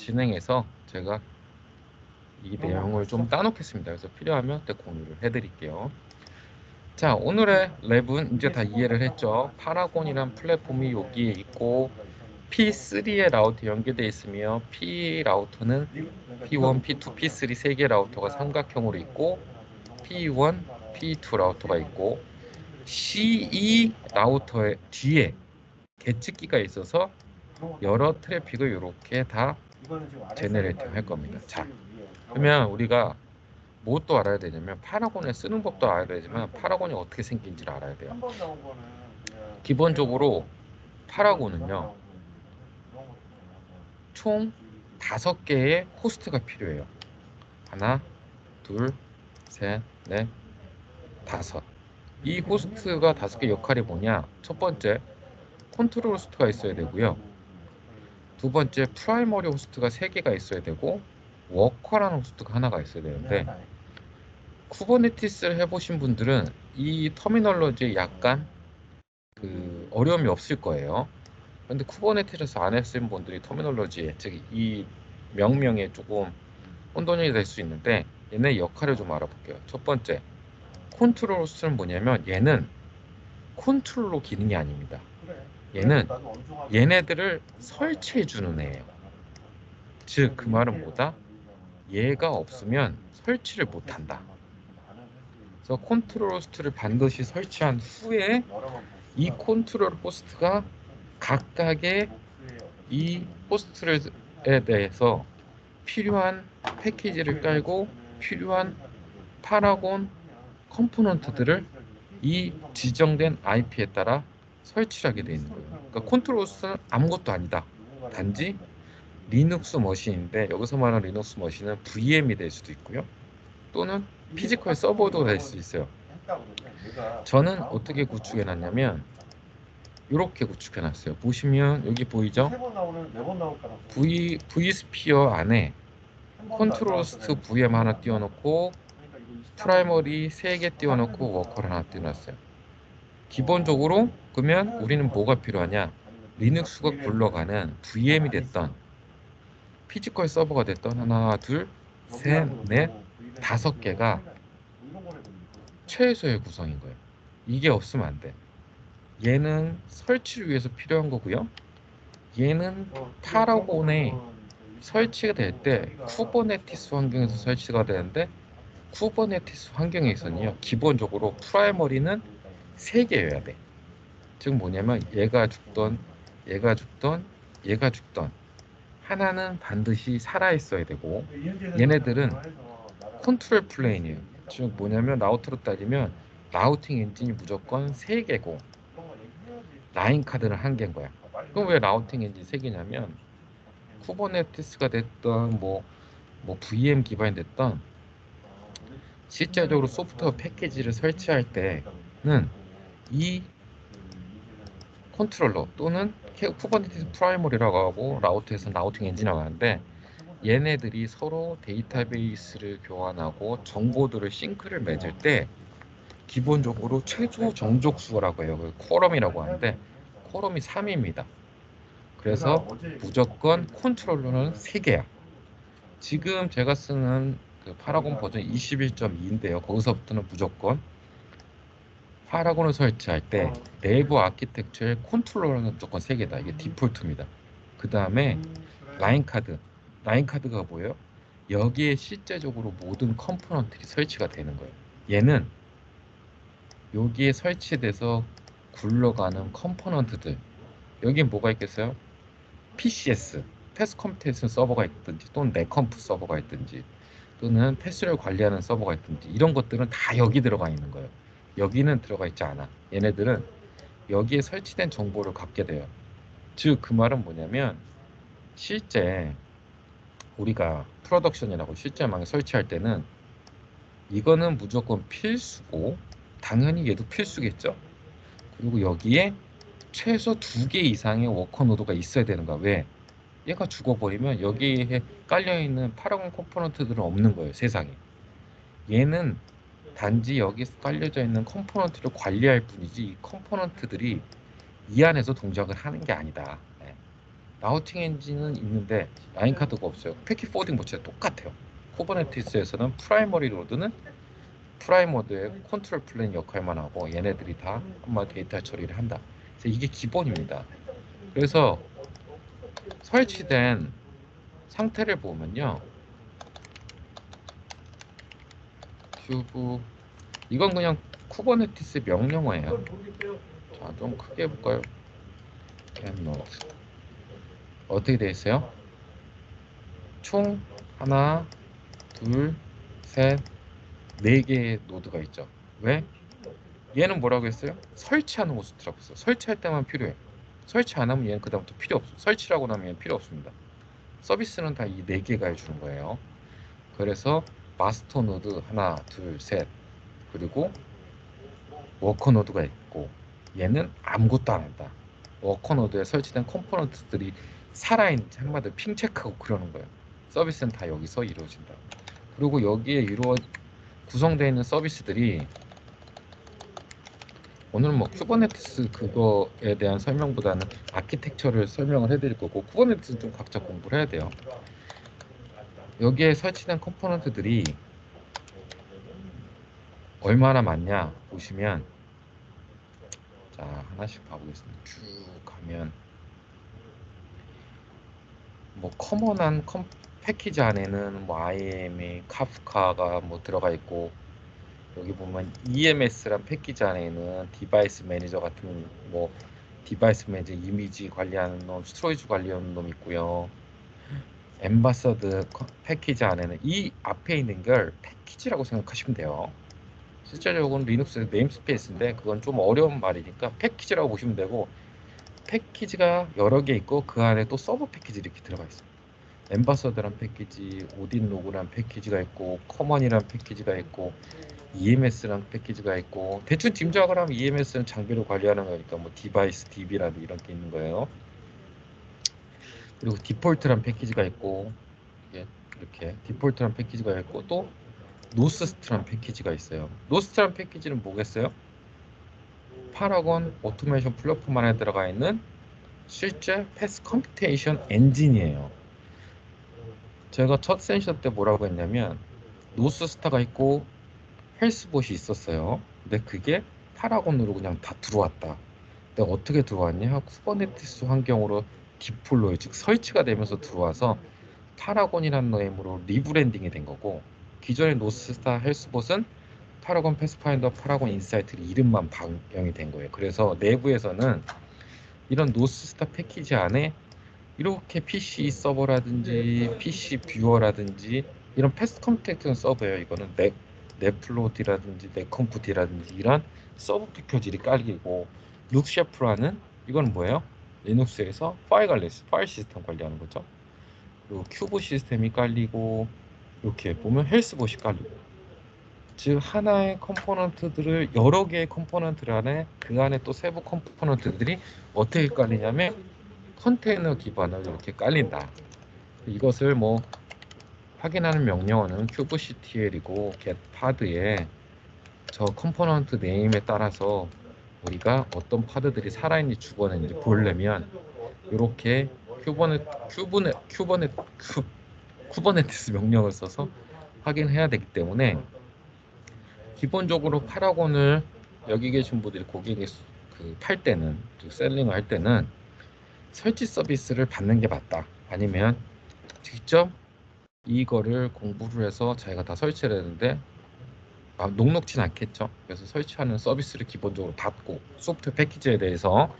진행해서 제가 이 내용을 좀 따놓겠습니다. 그래서 필요하면 또 공유를 해드릴게요. 자, 오늘의 랩은 이제 다 이해를 했죠. 파라곤이란 플랫폼이 여기에 있고 P3의 라우터 연계되어 있으며 P 라우터는 P1, P2, P3 세 개 라우터가 삼각형으로 있고 P1, P2 라우터가 있고 CE 라우터의 뒤에 계측기가 있어서 여러 트래픽을 이렇게 다 제네레이팅 할 겁니다. 자, 그러면 우리가 무엇도 알아야 되냐면 파라곤을 쓰는 법도 알아야 되지만 파라곤이 어떻게 생긴지를 알아야 돼요. 기본적으로 파라곤은요 총 5개의 호스트가 필요해요. 하나, 둘, 셋, 넷, 다섯. 이 호스트가 5개 역할이 뭐냐? 첫 번째, 컨트롤 호스트가 있어야 되고요. 두 번째, 프라이머리 호스트가 3개가 있어야 되고 워커라는 호스트가 하나가 있어야 되는데 쿠버네티스를 해보신 분들은 이 터미널로지에 약간 어려움이 없을 거예요. 근데 쿠버네티스에서 안 했을 분들이 터미널로지에 즉 이 명명에 조금 혼돈이 될 수 있는데 얘네 역할을 좀 알아볼게요. 첫 번째, 컨트롤 호스트는 뭐냐면 얘는 컨트롤러 기능이 아닙니다. 얘는 얘네들을 설치해 주는 애예요. 즉 그 말은 뭐다? 얘가 없으면 설치를 못한다. 그래서 컨트롤 호스트를 반드시 설치한 후에 이 컨트롤 호스트가 각각의 이 호스트에 대해서 필요한 패키지를 깔고 필요한 파라곤 컴포넌트들을 이 지정된 IP에 따라 설치하게 되어 있는 거예요. 그러니까 컨트롤 호스트는 아무것도 아니다. 단지 리눅스 머신인데 여기서 말하는 리눅스 머신은 VM이 될 수도 있고요. 또는 피지컬 서버도 될 수 있어요. 저는 어떻게 구축해 놨냐면 이렇게 구축해 놨어요. 보시면 여기 보이죠? V스피어 안에 컨트롤 호스트 VM 하나 띄워놓고 프라이머리 3개 띄워놓고 워커를 하나 띄워놨어요. 기본적으로 그러면 우리는 뭐가 필요하냐? 리눅스가 굴러가는 VM이 됐던 피지컬 서버가 됐던 하나, 둘, 셋, 넷, 5개가 최소의 구성인 거예요. 이게 없으면 안 돼. 얘는 설치를 위해서 필요한 거고요. 얘는 파라곤에 설치가 될 때 쿠버네티스 환경에서 설치가 되는데 쿠버네티스 환경에서는요 기본적으로 프라이머리는 3개여야 돼. 즉 뭐냐면 얘가 죽던 얘가 죽던 얘가 죽던 하나는 반드시 살아있어야 되고 얘네들은 컨트롤 플레인이에요. 즉 뭐냐면 라우터로 따지면 라우팅 엔진이 무조건 3개고 라인 카드는 1개인 거야. 그럼 왜 라우팅 엔진 3개냐면 쿠버네티스가 됐던 뭐 VM 기반이 됐던 실제적으로 소프트웨어 패키지를 설치할 때는 이 컨트롤러 또는 쿠버네티스 프라이머리라고 하고 라우터에서 라우팅 엔진이라고 하는데 얘네들이 서로 데이터베이스를 교환하고 정보들을 싱크를 맺을 때 기본적으로 최소 정족수라고 해요. 쿼럼이라고 하는데 쿼럼이 3입니다. 그래서 무조건 컨트롤러는 3개야. 지금 제가 쓰는 그 파라곤 버전 21.2인데요. 거기서부터는 무조건 파라곤을 설치할 때 내부 아키텍처의 컨트롤러는 무조건 3개다. 이게 디폴트입니다. 그 다음에 라인 카드. 라인 카드가 뭐예요? 여기에 실제적으로 모든 컴포넌트들이 설치가 되는 거예요. 얘는 여기에 설치돼서 굴러가는 컴포넌트들. 여기에 뭐가 있겠어요? PCS, 패스 컴퓨테이션 서버가 있든지 또는 네컴프 서버가 있든지 또는 패스를 관리하는 서버가 있든지 이런 것들은 다 여기 들어가 있는 거예요. 여기는 들어가 있지 않아. 얘네들은 여기에 설치된 정보를 갖게 돼요. 즉 그 말은 뭐냐면 실제 우리가 프로덕션이라고 실제망에 설치할 때는 이거는 무조건 필수고 당연히 얘도 필수겠죠. 그리고 여기에 최소 2개 이상의 워커 노드가 있어야 되는 거야. 왜? 얘가 죽어버리면 여기에 깔려있는 파라곤 컴포넌트들은 없는 거예요. 세상에. 얘는 단지 여기 깔려져 있는 컴포넌트를 관리할 뿐이지 이 컴포넌트들이 이 안에서 동작을 하는 게 아니다. 네. 라우팅 엔진은 있는데 라인 카드가 없어요. 패킷 포워딩 모치가 똑같아요. 쿠버네티스에서는 프라이머리 로드는 프라이머드의 컨트롤 플레인 역할만 하고 얘네들이 다 한마디 데이터 처리를 한다. 그래서 이게 기본입니다. 그래서 설치된 상태를 보면요. 큐브 이건 그냥 쿠버네티스 명령어예요. 자, 좀 크게 해볼까요? 캔노드 어떻게 돼 있어요? 총 하나, 둘, 셋, 네 개의 노드가 있죠. 왜? 얘는 뭐라고 했어요? 설치하는 호스트라고 했어요. 설치할 때만 필요해. 설치 안 하면 얘는 그다음부터 필요 없어. 설치라고 나면 얘는 필요 없습니다. 서비스는 다 이 네 개가 해주는 거예요. 그래서 마스터 노드 하나, 둘, 셋, 그리고 워커 노드가 있고 얘는 아무것도 안 한다. 워커 노드에 설치된 컴포넌트들이 살아있는지 한마디로 핑 체크하고 그러는 거예요. 서비스는 다 여기서 이루어진다. 그리고 여기에 구성되어 있는 서비스들이 오늘 뭐 쿠버네티스 그거에 대한 설명보다는 아키텍처를 설명을 해드릴 거고 쿠버네티스는 좀 각자 공부를 해야 돼요. 여기에 설치된 컴포넌트들이 얼마나 많냐 보시면 자 하나씩 봐보겠습니다. 쭉 가면 뭐 커먼한 패키지 안에는 뭐 IAM, 카프카가 뭐 들어가 있고 여기 보면 EMS란 패키지 안에는 디바이스 매니저 같은 뭐 디바이스 매니저 이미지 관리하는 놈, 스토리지 관리하는 놈 있고요. 엠바서드 패키지 안에는 이 앞에 있는 걸 패키지라고 생각하시면 돼요. 실제적으로는 리눅스 네임스페이스인데 그건 좀 어려운 말이니까 패키지라고 보시면 되고 패키지가 여러 개 있고 그 안에 또 서브 패키지 이렇게 들어가 있어요. 엠바서드란 패키지, 오딘 로그란 패키지가 있고 커먼이란 패키지가 있고 EMS란 패키지가 있고 대충 짐작을 하면 EMS는 장비를 관리하는 거니까 뭐 디바이스 DB라도 이런 게 있는 거예요. 그리고 디폴트란 패키지가 있고 이렇게 디폴트란 패키지가 있고 또 노스스트란 패키지가 있어요. 노스트란 패키지는 뭐겠어요? 파라곤 오토메이션 플랫폼 안에 들어가 있는 실제 패스 컴퓨테이션 엔진이에요. 제가 첫 세션 때 뭐라고 했냐면 노스스타가 있고 헬스봇이 있었어요. 근데 그게 파라곤으로 그냥 다 들어왔다. 근데 어떻게 들어왔냐? 쿠버네티스 환경으로 디플로이 즉 설치가 되면서 들어와서 파라곤이라는 네임으로 리브랜딩이 된 거고 기존의 노스스타 헬스봇은 파라곤 패스파인더, 파라곤 인사이트 이름만 변경이 된 거예요. 그래서 내부에서는 이런 노스스타 패키지 안에 이렇게 PC 서버라든지 PC 뷰어라든지 이런 패스트 컴퓨테이션 서버예요. 이거는 넷플로디라든지 넷컴프디라든지 이런 서브 패키지를 깔리고 룩셰프라는 이건 뭐예요? 리눅스에서 파일 관리, 파일 시스템 관리하는 거죠. 그리고 큐브 시스템이 깔리고 이렇게 보면 헬스봇이 깔리고 즉 하나의 컴포넌트들을 여러 개의 컴포넌트 안에 그 안에 또 세부 컴포넌트들이 어떻게 깔리냐면 컨테이너 기반으로 이렇게 깔린다. 이것을 뭐 확인하는 명령어는 kubectl이고 getPad에 저 컴포넌트 네임에 따라서 우리가 어떤 파드들이 살아있는지 죽었는지 보려면 이렇게 쿠버네티스 명령을 써서 확인해야 되기 때문에 기본적으로 파라곤을 여기 계신 분들이 고객이 팔 때는 셀링을 할 때는 설치 서비스를 받는 게 맞다. 아니면 직접 이거를 공부를 해서 자기가 다 설치를 했는데 녹록진 않겠죠. 그래서 설치하는 서비스를 기본적으로 받고 소프트웨어 패키지에 대해서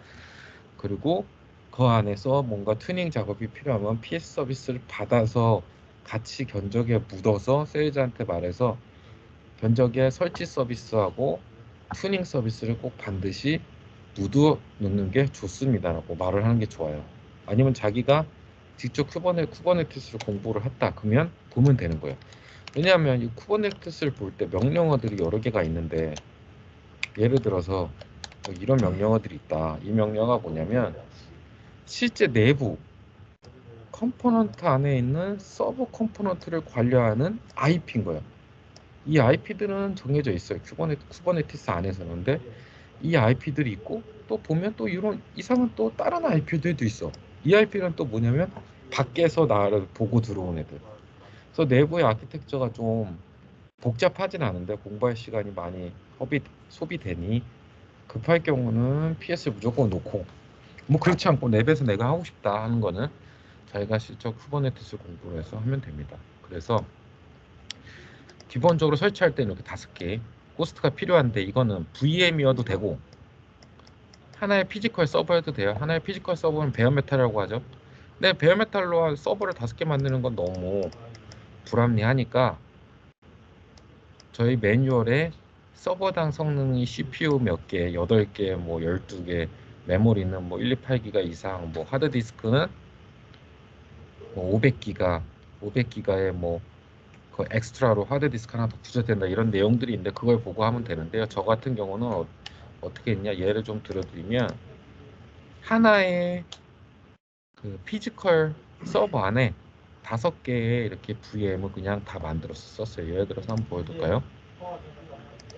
그리고 그 안에서 뭔가 튜닝 작업이 필요하면 PS 서비스를 받아서 같이 견적에 묻어서 세일즈한테 말해서 견적에 설치 서비스하고 튜닝 서비스를 꼭 반드시 묻어 놓는 게 좋습니다라고 말을 하는 게 좋아요. 아니면 자기가 직접 쿠버네티스를 공부를 했다 그러면 보면 되는 거예요. 왜냐하면 이 쿠버네티스를 볼 때 명령어들이 여러 개가 있는데 예를 들어서 뭐 이런 명령어들이 있다. 이 명령어가 뭐냐면 실제 내부 컴포넌트 안에 있는 서브 컴포넌트를 관리하는 IP인 거예요. 이 IP들은 정해져 있어요. 쿠버네티스 안에서는. 근데 이 IP들이 있고 또 보면 또 이런 이상한 또 다른 IP들도 있어. ERP는 또 뭐냐면 밖에서 나를 보고 들어온 애들. 그래서 내부의 아키텍처가 좀 복잡하진 않은데 공부할 시간이 많이 소비되니 급할 경우는 PS 무조건 놓고, 뭐 그렇지 않고 랩에서 내가 하고 싶다 하는 거는 자기가 실적 쿠버네티스 공부를 해서 하면 됩니다. 그래서 기본적으로 설치할 때는 이렇게 5개 호스트가 필요한데, 이거는 VM이어도 되고 하나의 피지컬 서버여도 돼요. 하나의 피지컬 서버는 베어메탈이라고 하죠. 근데 베어메탈로 서버를 5개 만드는 건 너무 불합리하니까 저희 매뉴얼에 서버당 성능이 CPU 몇 개, 8개, 뭐 12개, 메모리는 뭐 128기가 이상, 뭐 하드디스크는 뭐 500기가, 500기가에 뭐 그 엑스트라로 하드디스크 하나 더 구조된다, 이런 내용들이 있는데 그걸 보고 하면 되는데요. 저 같은 경우는 어떻게 했냐, 예를 좀 들어드리면 하나의 그 피지컬 서버 안에 5개의 이렇게 VM을 그냥 다 만들어서 썼어요. 예를 들어서 한번 보여줄까요?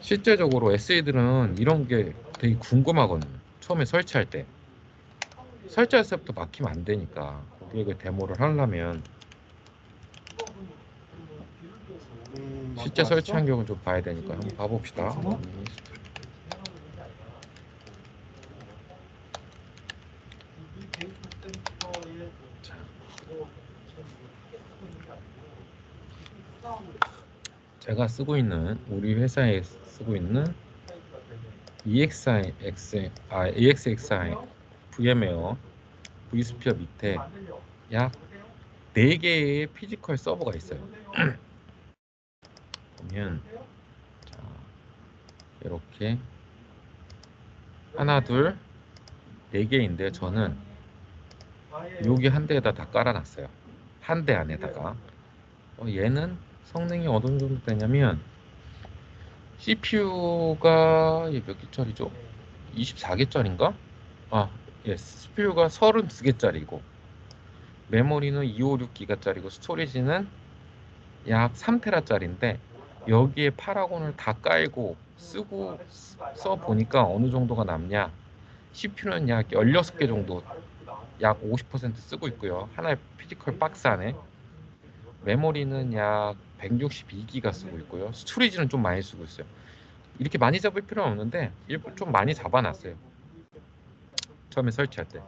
실제적으로 SE들은 이런 게 되게 궁금하거든요. 처음에 설치할 때. 설치할 때부터 막히면 안 되니까 고객을 데모를 하려면 실제 설치한 경우는 좀 봐야 되니까 한번 봐봅시다. 자, 제가 쓰고 있는, 우리 회사에 쓰고 있는 EXXI VM웨어 vSphere 밑에 약 4개의 피지컬 서버가 있어요. 보면 자, 이렇게 하나, 둘, 4개인데 저는 여기 한 대에다 다 깔아놨어요. 한 대 안에다가. 얘는 성능이 어느 정도 되냐면 CPU가 몇 개짜리죠? 24개짜리인가? 예, CPU가 32개짜리고 메모리는 256기가짜리고 스토리지는 약 3테라짜리인데 여기에 파라곤을 다 깔고 쓰고 써 보니까 어느 정도가 남냐? CPU는 약 16개 정도, 약 50% 쓰고 있고요. 하나의 피지컬 박스 안에 메모리는 약 162기가 쓰고 있고요. 스토리지는 좀 많이 쓰고 있어요. 이렇게 많이 잡을 필요는 없는데 일부 좀 많이 잡아놨어요. 처음에 설치할 때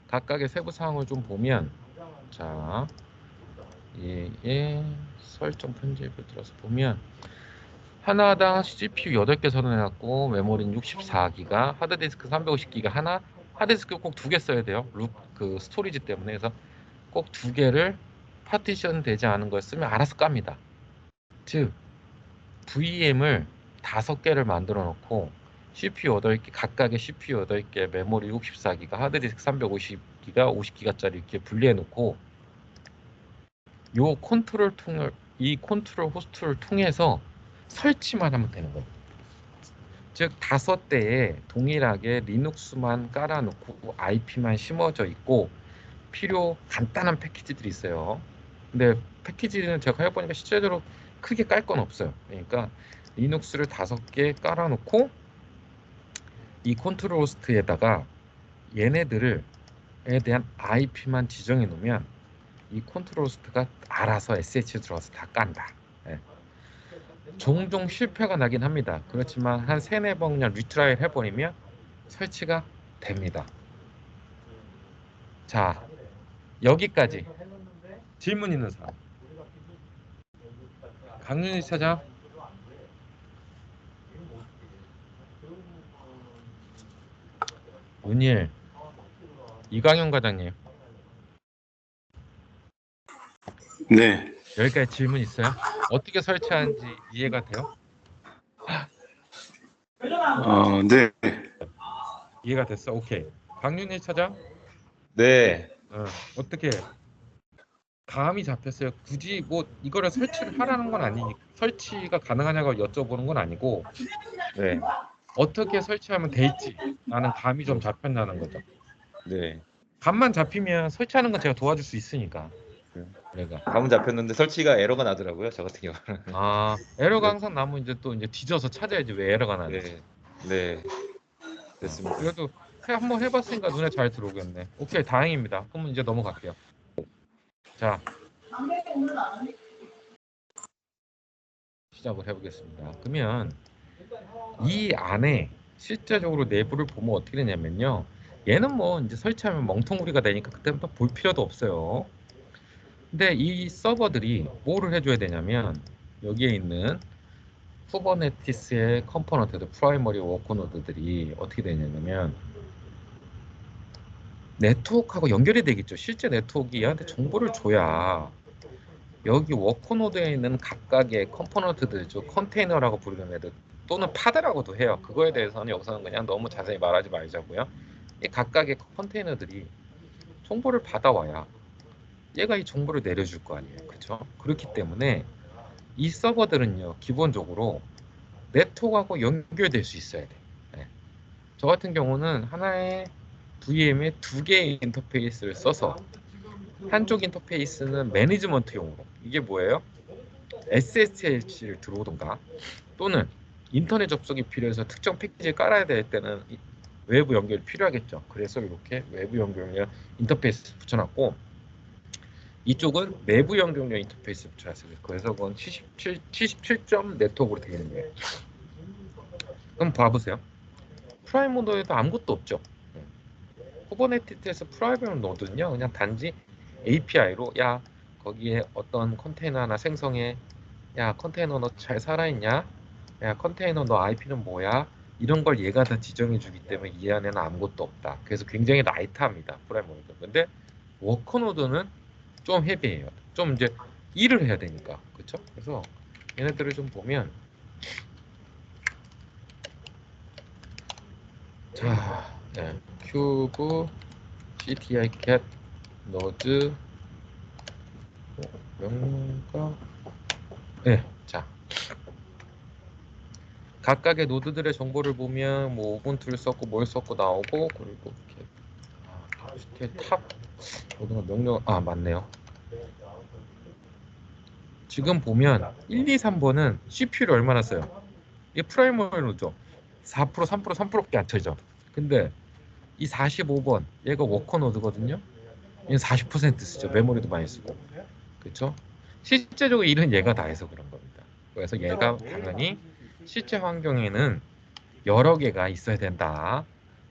각각의 세부 사항을 좀 보면, 자, 설정 편집을 들어서 보면 하나당 CPU 8개 선언해놨고 메모리는 64기가, 하드디스크 350기가 하나, 하드디스크 꼭 2개 써야 돼요. 그 스토리지 때문에. 그래서 꼭 2개를 파티션 되지 않은 걸 쓰면 알아서 깝니다. 즉 VM을 5개를 만들어 놓고 CPU 8개, 각각의 CPU 8개, 메모리 64기가, 하드디스크 350기가, 50기가짜리 이렇게 분리해 놓고 이 컨트롤 호스트를 통해서 설치만 하면 되는 거예요. 즉 5대에 동일하게 리눅스만 깔아놓고 IP만 심어져 있고 필요 간단한 패키지들이 있어요. 근데 패키지는 제가 해보니까 실제로 크게 깔 건 없어요. 그러니까 리눅스를 5개 깔아놓고 이 컨트롤 호스트에다가 얘네들에 대한 IP만 지정해 놓으면 이 컨트롤 호스트가 알아서 SH 들어와서 다 깐다. 예. 종종 실패가 나긴 합니다. 그렇지만 한 3-4번 그냥 리트라이를 해버리면 설치가 됩니다. 자, 여기까지. 질문 있는 사람. 강윤희 차장. 윤일. 이광현 과장님. 네. 여기까지 질문 있어요? 어떻게 설치하는지 이해가 돼요? 네. 이해가 됐어? 오케이. 강윤희 차장. 네. 어떻게 감이 잡혔어요? 굳이 뭐 이거를 설치를 하라는 건 아니니까, 설치가 가능하냐고 여쭤보는 건 아니고 네. 어떻게 설치하면 될지 나는 감이 좀 잡혔다는 거죠. 네. 감만 잡히면 설치하는 건 제가 도와줄 수 있으니까. 내가 감은 잡혔는데 설치가 에러가 나더라고요. 저 같은 경우는. 에러가 네. 항상 나면 이제 또 이제 뒤져서 찾아야지 왜 에러가 나는지. 네. 네. 됐습니다. 그래도 한번 해봤으니까 눈에 잘 들어오겠네. 오케이, 다행입니다. 그러면 이제 넘어갈게요. 자, 시작을 해보겠습니다. 그러면 이 안에 실제적으로 내부를 보면 어떻게 되냐면요. 얘는 뭐 이제 설치하면 멍텅구리가 되니까 그때부터 볼 필요도 없어요. 근데 이 서버들이 뭐를 해줘야 되냐면 여기에 있는 쿠버네티스의 컴포넌트들, 프라이머리 워커노드들이 어떻게 되냐면 네트워크하고 연결이 되겠죠. 실제 네트워크가 얘한테 정보를 줘야 여기 워커노드에 있는 각각의 컴포넌트들, 즉 컨테이너라고 부르는 애들 또는 파드라고도 해요. 그거에 대해서는 여기서는 그냥 너무 자세히 말하지 말자고요. 이 각각의 컨테이너들이 정보를 받아와야 얘가 이 정보를 내려줄 거 아니에요. 그렇죠? 그렇기 때문에 이 서버들은요, 기본적으로 네트워크하고 연결될 수 있어야 돼. 네. 저 같은 경우는 하나의 VM에 두 개의 인터페이스를 써서 한쪽 인터페이스는 매니지먼트용으로, 이게 뭐예요? SSH를 들어오던가 또는 인터넷 접속이 필요해서 특정 패키지를 깔아야 될 때는 외부 연결이 필요하겠죠. 그래서 이렇게 외부 연결용 인터페이스 붙여놨고, 이쪽은 내부 연결용 인터페이스 붙여놨어요. 그래서 그건 77점 네트워크로 되어 있는 거예요. 그럼 봐보세요. 프라임 모드에도 아무것도 없죠. 쿠버네티스에서 프라이빗 노드는요, 그냥 단지 API로 야 거기에 어떤 컨테이너 하나 생성해, 야 컨테이너 너 잘 살아있냐, 야 컨테이너 너 IP는 뭐야, 이런 걸 얘가 다 지정해 주기 때문에 이 안에는 아무것도 없다. 그래서 굉장히 라이트합니다, 프라임 모드. 근데 워커 노드는 좀 헤비해요. 좀 이제 일을 해야 되니까, 그렇죠? 그래서 얘네들을 좀 보면, 자, 네. 큐브, CTI cat, 노드, 명가, 네, 자, 각각의 노드들의 정보를 보면 뭐 우분투를 썼고 뭘 썼고 나오고, 그리고 이렇게 탑 모든 거 명령, 맞네요. 지금 보면 1, 2, 3번은 CPU를 얼마나 써요? 이게 프라이머리 노드죠. 4%, 3%, 3%밖에 안 차죠. 근데 이 45번 얘가 워커 노드거든요. 얘는 40% 쓰죠. 메모리도 많이 쓰고. 그렇죠? 실제적으로 일은 얘가 다 해서 그런 겁니다. 그래서 얘가 당연히 실제 환경에는 여러 개가 있어야 된다.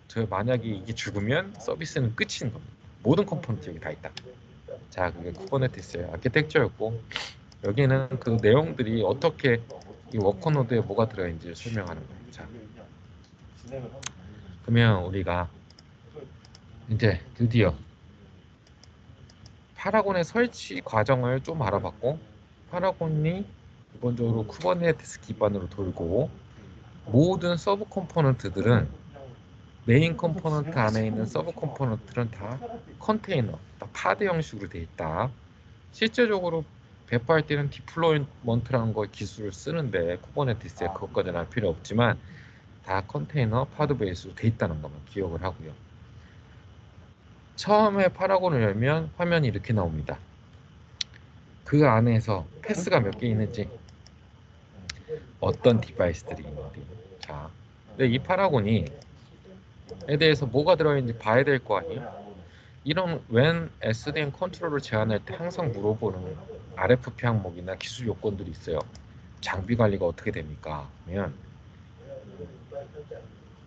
저 만약에 이게 죽으면 서비스는 끝인 겁니다. 모든 컴포넌트 여기 다 있다. 자, 그게 쿠버네티스의 아키텍처였고, 여기는 그 내용들이 어떻게 이 워커노드에 뭐가 들어있는지 설명하는 거예요. 자, 그러면 우리가 이제 드디어 파라곤의 설치 과정을 좀 알아봤고, 파라곤이 기본적으로 쿠버네티스 기반으로 돌고, 모든 서브 컴포넌트들은 메인 컴포넌트 안에 있는 서브 컴포넌트는 다 컨테이너, 다 파드 형식으로 되어 있다. 실제적으로 배포할 때는 디플로이먼트라는 거 기술을 쓰는데 쿠버네티스에 그것까지는 할 필요 없지만 다 컨테이너 파드 베이스로 되어 있다는 것만 기억을 하고요. 처음에 파라곤을 열면 화면이 이렇게 나옵니다. 그 안에서 패스가 몇 개 있는지, 어떤 디바이스들이 있는지. 자, 근데 이 파라곤이 에 대해서 뭐가 들어있는지 봐야 될 거 아니에요? 이런 when SDN 컨트롤을 제한할 때 항상 물어보는 RFP 항목이나 기술 요건들이 있어요. 장비 관리가 어떻게 됩니까? 그러면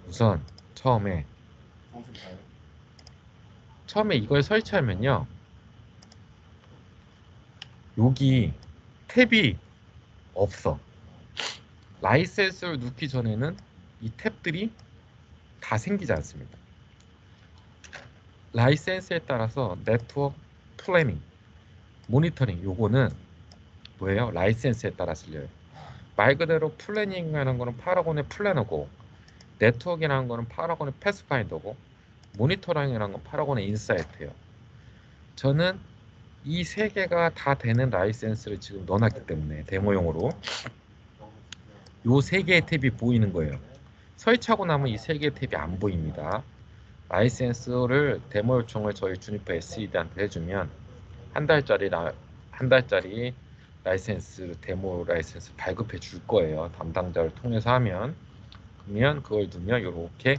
우선 처음에 이걸 설치하면요, 여기 탭이 없어. 라이센스를 넣기 전에는 이 탭들이 다 생기지 않습니다. 라이센스에 따라서 네트워크 플래닝, 모니터링, 요거는 뭐예요? 라이센스에 따라 쓸려요. 말 그대로 플래닝이라는 거는 파라곤의 플래너고, 네트워크라는 거는 파라곤의 패스파인더고, 모니터링이라는 건 파라곤의 인사이트예요. 저는 이 세 개가 다 되는 라이센스를 지금 넣어놨기 때문에 데모용으로 요 세 개의 탭이 보이는 거예요. 설치하고 나면 이 세 개의 탭이 안 보입니다. 라이센스를 데모 요청을 저희 주니퍼 SED한테 해주면 한 달짜리 라이센스, 데모 라이센스 발급해 줄 거예요. 담당자를 통해서 하면. 그러면 그걸 두면 이렇게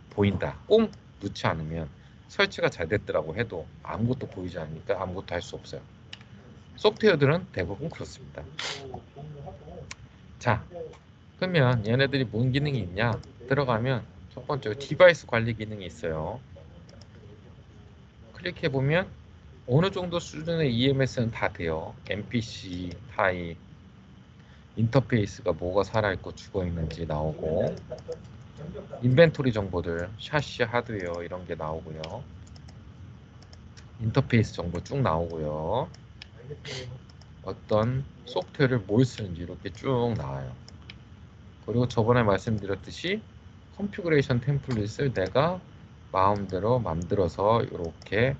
보인다. 꼭 넣지 않으면 설치가 잘 됐더라고 해도 아무것도 보이지 않으니까 아무것도 할 수 없어요. 소프트웨어들은 대부분 그렇습니다. 자, 그러면 얘네들이 뭔 기능이 있냐? 들어가면 첫 번째 디바이스 관리 기능이 있어요. 클릭해 보면 어느 정도 수준의 EMS는 다 돼요. MPC, 타입, 인터페이스가 뭐가 살아있고 죽어있는지 나오고, 인벤토리 정보들, 샤시, 하드웨어 이런 게 나오고요. 인터페이스 정보 쭉 나오고요. 어떤 소프트웨어를 뭘 쓰는지 이렇게 쭉 나와요. 그리고 저번에 말씀드렸듯이 컨피그레이션 템플릿을 내가 마음대로 만들어서 이렇게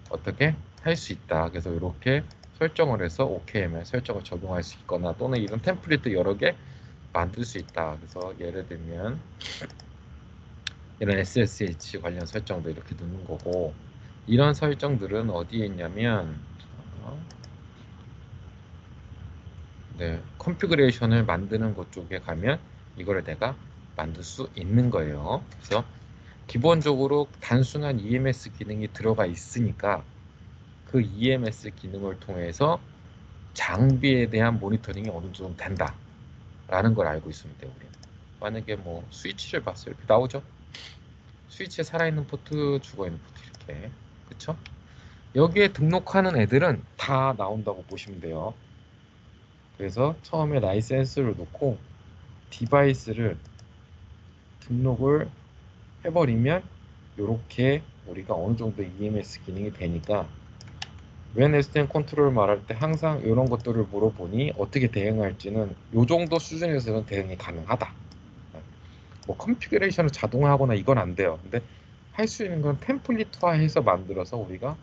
어떻게 할 수 있다. 그래서 이렇게 설정을 해서 OKML 설정을 적용할 수 있거나 또는 이런 템플릿도 여러 개 만들 수 있다. 그래서 예를 들면 이런 SSH 관련 설정도 이렇게 넣는 거고, 이런 설정들은 어디에 있냐면 네, 컨피그레이션을 만드는 곳 쪽에 가면 이거를 내가 만들 수 있는 거예요. 그래서 기본적으로 단순한 EMS 기능이 들어가 있으니까 그 EMS 기능을 통해서 장비에 대한 모니터링이 어느 정도 된다 라는 걸 알고 있으면 돼요. 우리 만약에 뭐 스위치를 봤어요. 이렇게 나오죠. 스위치에 살아있는 포트, 죽어있는 포트 이렇게, 그쵸? 여기에 등록하는 애들은 다 나온다고 보시면 돼요. 그래서 처음에 라이센스를 놓고 디바이스를 등록을 해버리면 이렇게 우리가 어느 정도 EMS 기능이 되니까 웬 SDN 컨트롤 말할 때 항상 이런 것들을 물어보니 어떻게 대응할지는 이 정도 수준에서는 대응이 가능하다. 뭐 컨피그레이션을 자동화하거나 이건 안 돼요. 근데 할 수 있는 건 템플릿화해서 만들어서 우리가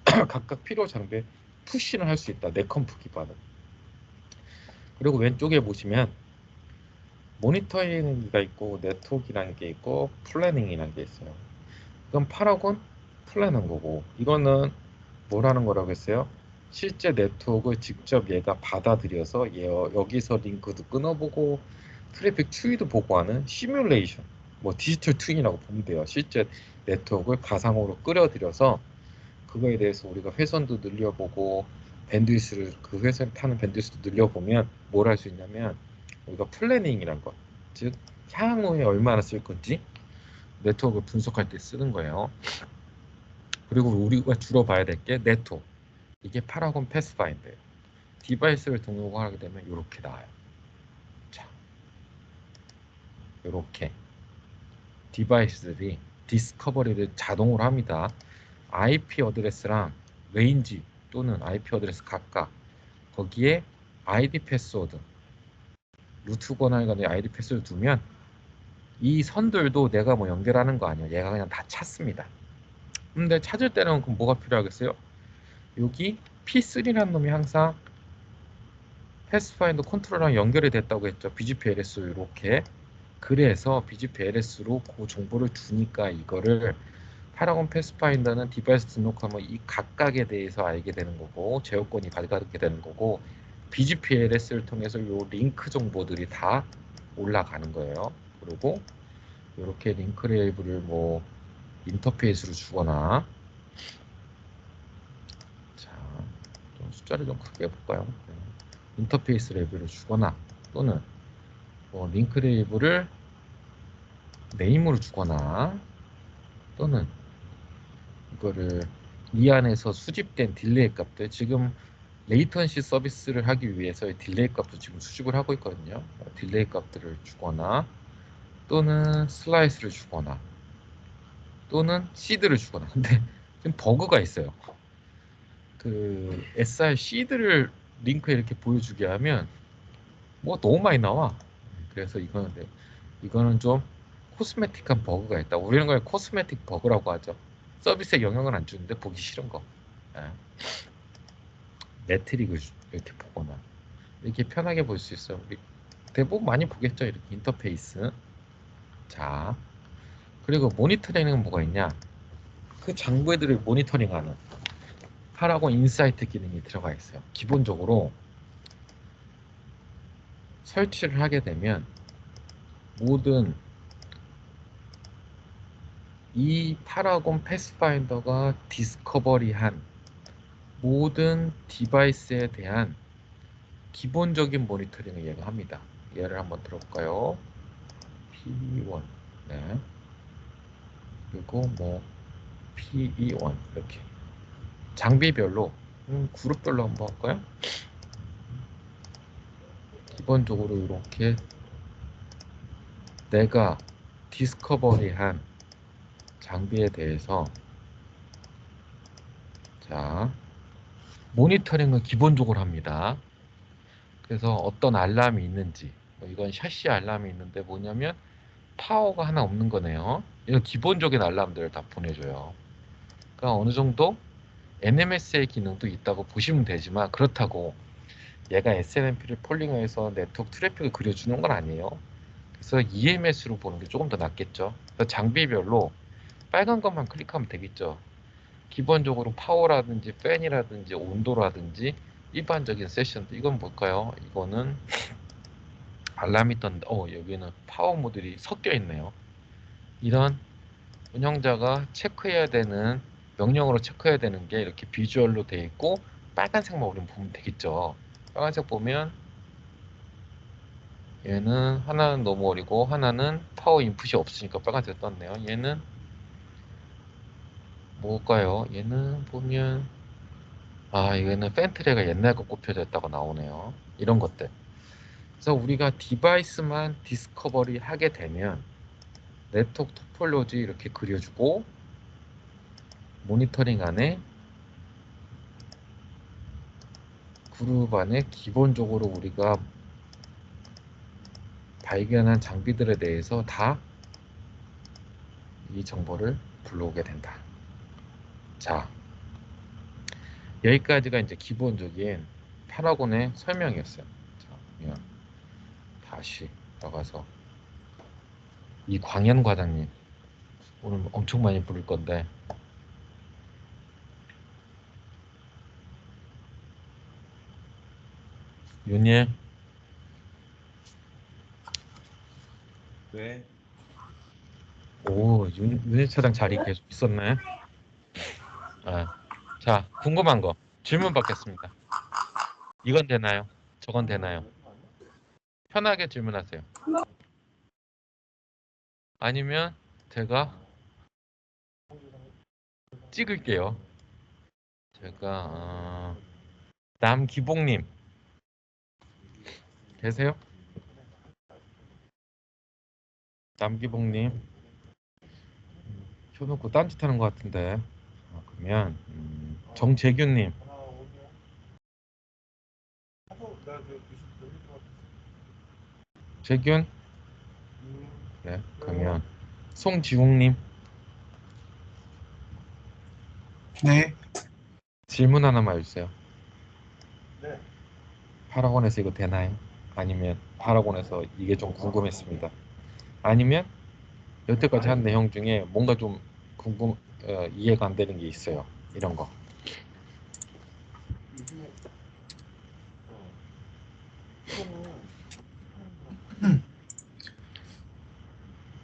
각각 필요 장비에 푸시는 할 수 있다. 네컴프 기반은. 그리고 왼쪽에 보시면 모니터링이가 있고 네트워크라는 게 있고 플래닝이라는 게 있어요. 그럼 파라곤 플래는 거고, 이거는 뭐라는 거라고 했어요? 실제 네트워크를 직접 얘가 받아들여서 여기서 링크도 끊어보고 트래픽 추이도 보고 하는 시뮬레이션, 뭐 디지털 트윈이라고 보면 돼요. 실제 네트워크를 가상으로 끌어들여서 그거에 대해서 우리가 회선도 늘려보고 밴드위스를 그 회선 타는 밴드위스도 늘려보면 뭘 할 수 있냐면 우리가 플래닝이란 것, 즉 향후에 얼마나 쓸 건지 네트워크를 분석할 때 쓰는 거예요. 그리고 우리가 주로 봐야 될 게 네트워크. 이게 파라곤 패스파인더예요. 디바이스를 등록하게 되면 이렇게 나와요. 자, 이렇게 디바이스들이 디스커버리를 자동으로 합니다. IP 어드레스랑 레인지 또는 IP 어드레스 각각 거기에 ID 패스워드, 루트 권한간의 ID 패스워드 두면 이 선들도 내가 뭐 연결하는 거 아니에요. 얘가 그냥 다 찾습니다. 근데 찾을 때는 그럼 뭐가 필요하겠어요? 여기 P3라는 놈이 항상 패스파인더 컨트롤러랑 연결이 됐다고 했죠. BGP-LS로 이렇게. 그래서 BGP-LS로 그 정보를 주니까 이거를 파라곤 패스파인더는 디바이스 등록하면 이 각각에 대해서 알게 되는 거고 제어권이 가져가게 되는 거고, BGP-LS를 통해서 요 링크 정보들이 다 올라가는 거예요. 그리고 이렇게 링크 레이블을 뭐 인터페이스로 주거나, 자, 좀 숫자를 좀 크게 해볼까요? 인터페이스 레벨을 주거나 또는 뭐 링크 레이블을 네임으로 주거나 또는 이거를 이 안에서 수집된 딜레이 값들, 지금 레이턴시 서비스를 하기 위해서 딜레이 값도 지금 수집을 하고 있거든요. 딜레이 값들을 주거나 또는 슬라이스를 주거나 또는 시드를 주거나. 근데 지금 버그가 있어요. 그 SR 시드를 링크에 이렇게 보여주게 하면 뭐 너무 많이 나와. 그래서 이거는 좀 코스메틱한 버그가 있다. 우리는 그걸 코스메틱 버그라고 하죠. 서비스에 영향을 안 주는데 보기 싫은 거. 예. 매트릭을 이렇게 보거나 이렇게 편하게 볼 수 있어요. 우리 대부분 많이 보겠죠. 이렇게 인터페이스. 자, 그리고 모니터링은 뭐가 있냐? 그 장부애들을 모니터링하는 파라곤 인사이트 기능이 들어가 있어요. 기본적으로 설치를 하게 되면 모든 이 파라곤 패스파인더가 디스커버리한 모든 디바이스에 대한 기본적인 모니터링을 얘가 합니다. 예를 한번 들어볼까요? P1, 네. 그리고 뭐 PE1 이렇게 장비별로 그룹별로 한번 할까요? 기본적으로 이렇게 내가 디스커버리한 장비에 대해서 자 모니터링을 기본적으로 합니다. 그래서 어떤 알람이 있는지 이건 샤시 알람이 있는데 뭐냐면 파워가 하나 없는 거네요. 이런 기본적인 알람들을 다 보내줘요. 그러니까 어느 정도 NMS의 기능도 있다고 보시면 되지만 그렇다고 얘가 SNMP를 폴링해서 네트워크 트래픽을 그려주는 건 아니에요. 그래서 EMS로 보는 게 조금 더 낫겠죠. 그래서 장비별로 빨간 것만 클릭하면 되겠죠. 기본적으로 파워라든지 팬이라든지 온도라든지 일반적인 세션도 이건 뭘까요? 이거는 알람이 떴는데 여기는 파워 모듈이 섞여 있네요. 이런 운영자가 체크해야 되는 명령으로 체크해야 되는 게 이렇게 비주얼로 되어 있고 빨간색만 우리는 보면 되겠죠. 빨간색 보면 얘는 하나는 너무 어리고 하나는 파워 인풋이 없으니까 빨간색 떴네요. 얘는 뭘까요? 얘는 보면 이거는 팬트리가 옛날 거 꼽혀져 있다고 나오네요. 이런 것들. 그래서 우리가 디바이스만 디스커버리 하게 되면 네트워크 토폴로지 이렇게 그려주고 모니터링 안에 그룹 안에 기본적으로 우리가 발견한 장비들에 대해서 다 이 정보를 불러오게 된다. 자, 여기까지가 이제 기본적인 파라곤의 설명이었어요. 자, 그러면 다시 들어가서 이 광현 과장님 오늘 엄청 많이 부를 건데 윤일 네. 윤일 차장 자리 계속 있었네. 자, 궁금한 거 질문 받겠습니다. 이건 되나요? 저건 되나요? 편하게 질문하세요. 아니면 제가 찍을게요. 제가 남기봉님 계세요? 남기봉님 켜놓고 딴짓하는 것 같은데 그러면 정재균님 재균 네 그러면 송지웅님 네. 질문 하나만 해주세요. 파라곤에서 이거 되나요? 아니면 파라곤에서 이게 좀 궁금했습니다. 아니면 여태까지 한 내용 중에 뭔가 좀 이해가 안 되는 게 있어요. 이런 거.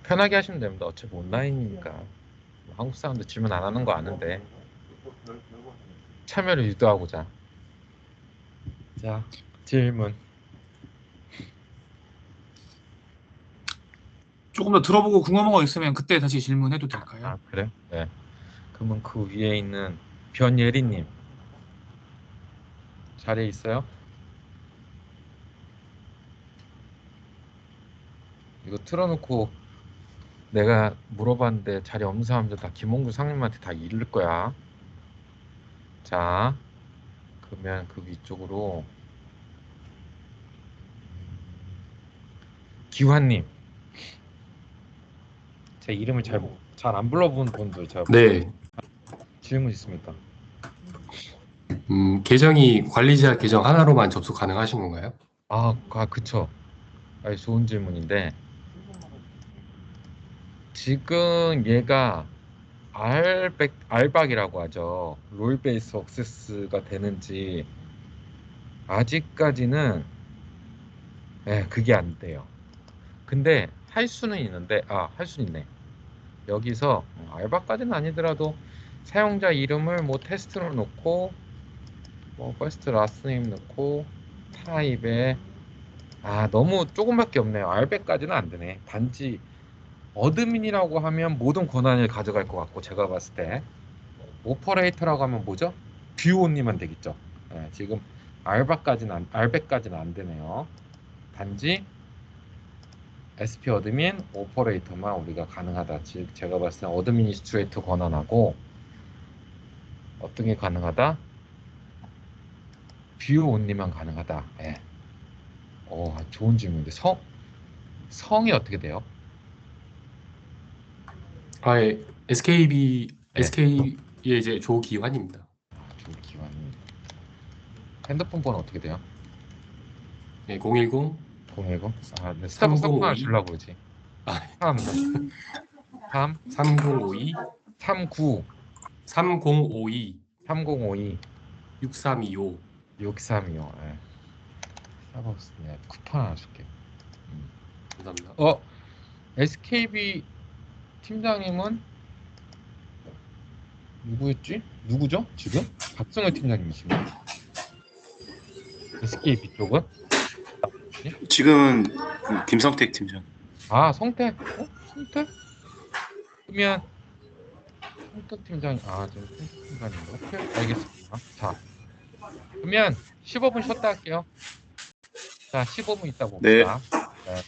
편하게 하시면 됩니다. 어차피 온라인이니까 한국 사람들 질문 안 하는 거 아는데 참여를 유도하고자. 자, 질문. 조금 더 들어보고 궁금한 거 있으면 그때 다시 질문해도 될까요? 그래요? 네. 그러면 그 위에 있는 변예리님 자리에 있어요? 이거 틀어놓고 내가 물어봤는데 자리 없는 사람들 다 김홍구 상님한테 다 이를 거야. 자, 그러면 그 위쪽으로 기환님 제 이름을 잘 안 불러본 분들 제가 네. 질문 있습니까? 계정이 관리자 계정 하나로만 접속 가능하신 건가요? 그쵸. 좋은 질문인데 지금 얘가 알박이라고 하죠. 롤 베이스 억세스가 되는지 아직까지는 그게 안 돼요. 근데 할 수는 있는데 할 수는 있네. 여기서 알바까지는 아니더라도 사용자 이름을 뭐 테스트로 놓고 뭐 퍼스트 라스트 네임 넣고 타입에 너무 조금밖에 없네요. 알바까지는 안 되네. 단지 어드민이라고 하면 모든 권한을 가져갈 것 같고 제가 봤을 때 오퍼레이터라고 하면 뭐죠? 뷰오님만 되겠죠. 네, 지금 알바까지는 안 되네요. 단지 SP 어드민, 오퍼레이터만 우리가 가능하다. 즉 제가 봤을 때 어드미니스트레이터 권한하고 어떤 게 가능하다? 뷰온리만 가능하다. 예. 좋은 질문인데 성이 어떻게 돼요? 예. SK의 네. 이제 조기환입니다. 조기환. 핸드폰 번호 어떻게 돼요? 네, 010 010? 네, 스타벅스 하나 3052 주려고 그러지. 아, 3, 3, 3052 39, 3052 3052, 6325 6325. 예. 스타벅스 내가 쿠폰 하나 줄게. 감사합니다. SKB 팀장님은 누구였지? 누구죠? 지금? 박승호 팀장님이시면 SKB 쪽은? 지금은 김성택 팀장. 성태? 성태? 그러면 성태 팀장 지금 성태 팀장님 오케이 알겠습니다. 자 그러면 15분 쉬었다 할게요. 자 15분 있다 봅시다. 네.